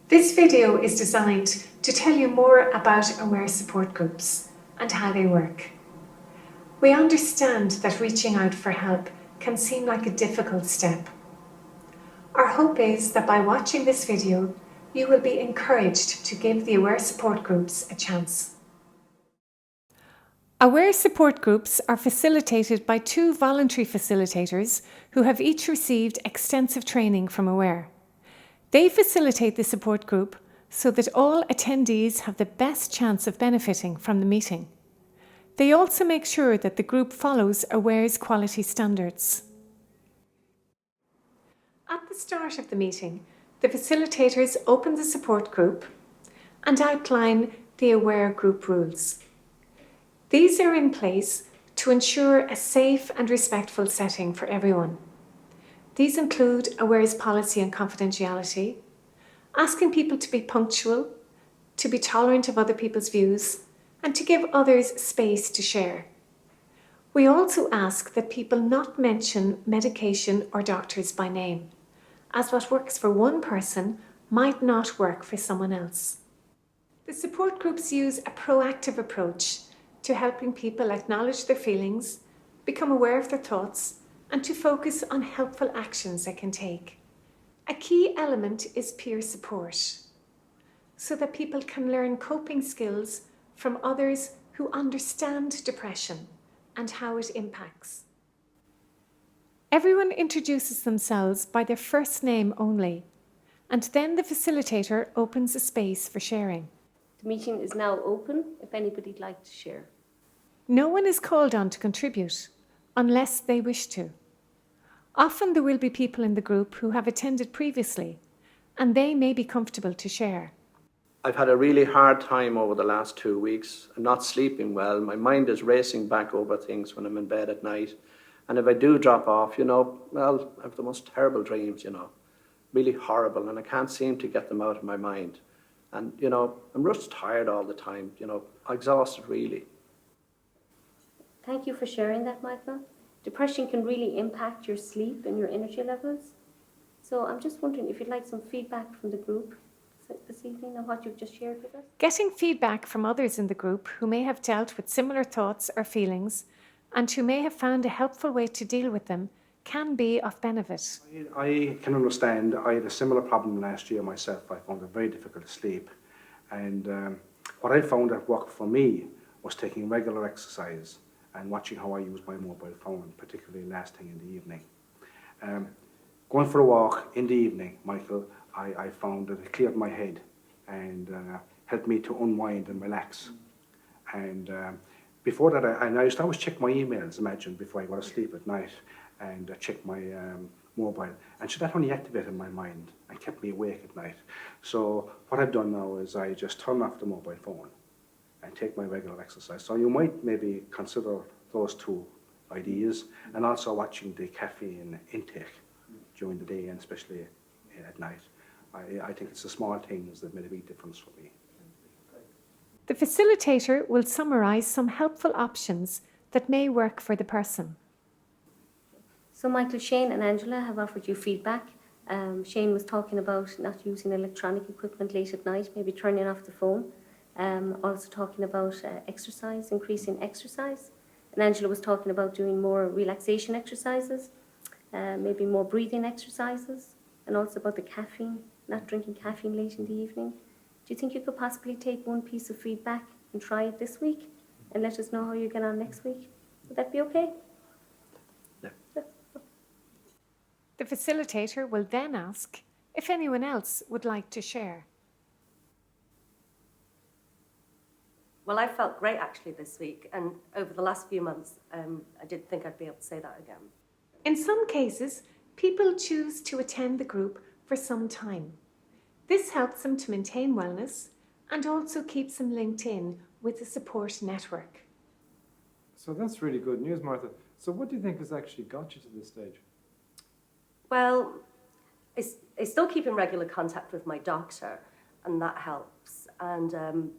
This video is designed to tell you more about Aware support groups and how they work. We understand that reaching out for help can seem like a difficult step. Our hope is that by watching this video, you will be encouraged to give the Aware support groups a chance. Aware support groups are facilitated by two voluntary facilitators who have each received extensive training from Aware. They facilitate the support group so that all attendees have the best chance of benefiting from the meeting. They also make sure that the group follows Aware's quality standards. At the start of the meeting, the facilitators open the support group and outline the Aware group rules. These are in place to ensure a safe and respectful setting for everyone. These include Aware's policy on confidentiality, asking people to be punctual, to be tolerant of other people's views, and to give others space to share. We also ask that people not mention medication or doctors by name, as what works for one person might not work for someone else. The support groups use a proactive approach to helping people acknowledge their feelings, become aware of their thoughts, and to focus on helpful actions they can take. A key element is peer support, so that people can learn coping skills from others who understand depression and how it impacts. Everyone introduces themselves by their first name only, and then the facilitator opens a space for sharing. The meeting is now open if anybody'd like to share. No one is called on to contribute unless they wish to. Often there will be people in the group who have attended previously, and they may be comfortable to share. I've had a really hard time over the last 2 weeks. I'm not sleeping well. My mind is racing back over things when I'm in bed at night. And if I do drop off, I have the most terrible dreams, really horrible, and I can't seem to get them out of my mind. And, I'm just tired all the time, exhausted really. Thank you for sharing that, Michael. Depression can really impact your sleep and your energy levels. So I'm just wondering if you'd like some feedback from the group this evening on what you've just shared with us. Getting feedback from others in the group who may have dealt with similar thoughts or feelings and who may have found a helpful way to deal with them can be of benefit. I can understand. I had a similar problem last year myself. I found it very difficult to sleep. And what I found that worked for me was taking regular exercise and watching how I use my mobile phone, particularly last thing in the evening. Going for a walk in the evening, Michael, I found that it cleared my head and helped me to unwind and relax. And before that, I used to always check my emails, before I go to sleep at night, and check my mobile. And so that only activated my mind and kept me awake at night. So what I've done now is I just turn off the mobile phone and take my regular exercise. So you might maybe consider those two ideas, and also watching the caffeine intake during the day and especially at night. I think it's the small things that made a big difference for me. The facilitator will summarise some helpful options that may work for the person. So Michael, Shane and Angela have offered you feedback. Shane was talking about not using electronic equipment late at night, maybe turning off the phone. Also talking about exercise, increasing exercise. And Angela was talking about doing more relaxation exercises, maybe more breathing exercises, and also about the caffeine, not drinking caffeine late in the evening. Do you think you could possibly take one piece of feedback and try it this week and let us know how you get on next week? Would that be okay? Yeah. The facilitator will then ask if anyone else would like to share. Well, I felt great actually this week, and over the last few months, I did think I'd be able to say that again. In some cases, people choose to attend the group for some time. This helps them to maintain wellness and also keeps them linked in with the support network. So that's really good news, Martha. So what do you think has actually got you to this stage? Well, I still keep in regular contact with my doctor, and that helps. And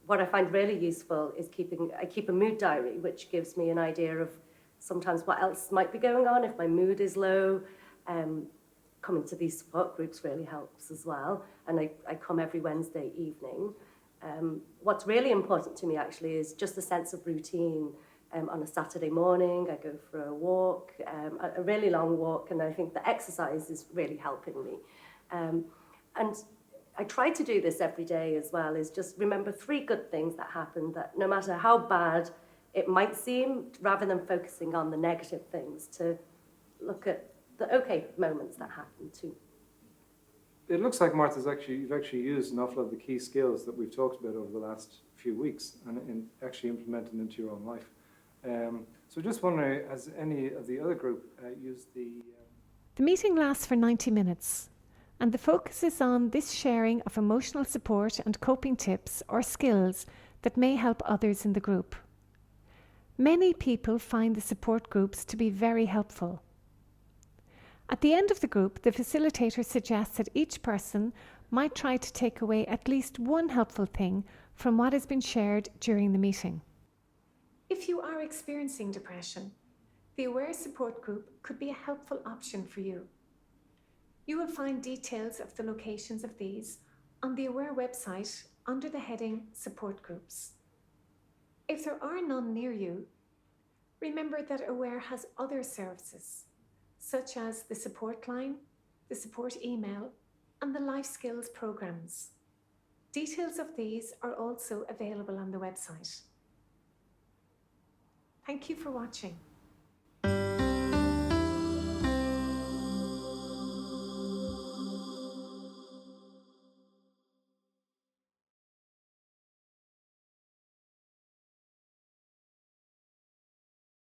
what I find really useful is I keep a mood diary, which gives me an idea of sometimes what else might be going on if my mood is low. coming to these support groups really helps as well. And I come every Wednesday evening. What's really important to me actually is just a sense of routine. On a Saturday morning, I go for a walk, a really long walk, and I think the exercise is really helping me. And I try to do this every day as well, is just remember 3 good things that happened, that no matter how bad it might seem, rather than focusing on the negative things, to look at the okay moments that happened too. It looks like you've actually used an awful lot of the key skills that we've talked about over the last few weeks and actually implemented into your own life. So just wondering, has any of the other group used the... The meeting lasts for 90 minutes, and the focus is on this sharing of emotional support and coping tips or skills that may help others in the group. Many people find the support groups to be very helpful. At the end of the group, the facilitator suggests that each person might try to take away at least one helpful thing from what has been shared during the meeting. If you are experiencing depression, the Aware Support Group could be a helpful option for you. You will find details of the locations of these on the Aware website under the heading Support Groups. If there are none near you, remember that Aware has other services, such as the support line, the support email, and the life skills programs. Details of these are also available on the website. Thank you for watching.